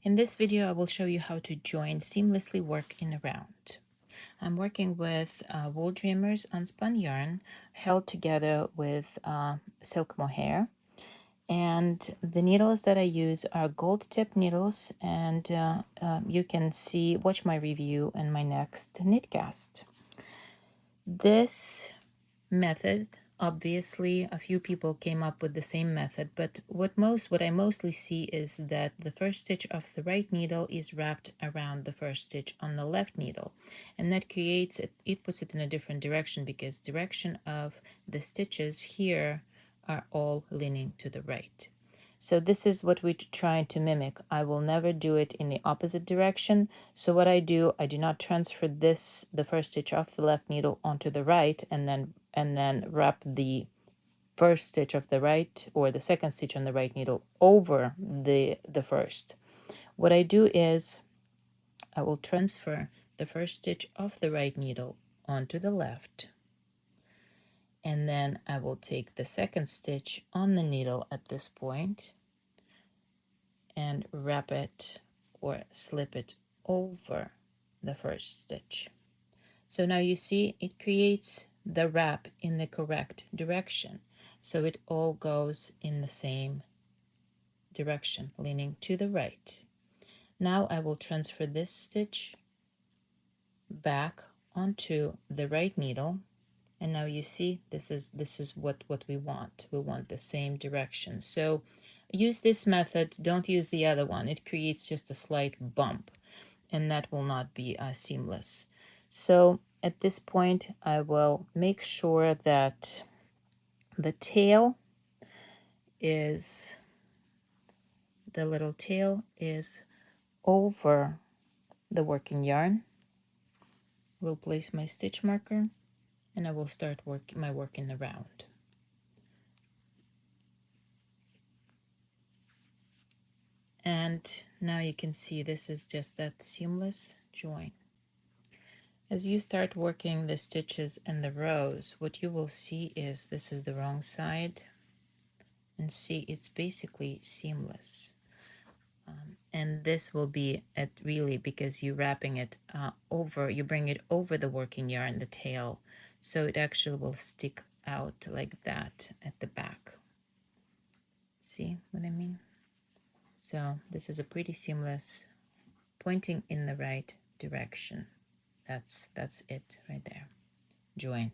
In this video, I will show you how to join seamlessly work in a round. I'm working with wool dreamers unspun yarn held together with silk mohair. And the needles that I use are gold tip needles, and you can watch my review in my next knitcast. This method, obviously a few people came up with the same method, but what I mostly see is that the first stitch of the right needle is wrapped around the first stitch on the left needle, and that creates it puts it in a different direction because direction of the stitches here are all leaning to the right. So this is what we're trying to mimic. I will never do it in the opposite direction. So what I do not transfer the first stitch of the left needle onto the right and then wrap the first stitch of the right or the second stitch on the right needle over the first. What I do is I will transfer the first stitch of the right needle onto the left, and then I will take the second stitch on the needle at this point and wrap it or slip it over the first stitch. So now you see it creates the wrap in the correct direction. So it all goes in the same direction, leaning to the right. Now I will transfer this stitch back onto the right needle. And now you see this is what we want. We want the same direction. So use this method, don't use the other one. It creates just a slight bump, and that will not be seamless. So at this point, I will make sure that the little tail is over the working yarn. We'll place my stitch marker, and I will start my work in the round. And now you can see this is just that seamless join. As you start working the stitches and the rows, what you will see is this is the wrong side, and see it's basically seamless. And this will be it really because you're wrapping it over, you bring it over the working yarn, the tail, so it actually will stick out like that at the back. See what I mean? So this is a pretty seamless, pointing in the right direction. That's it right there. Join.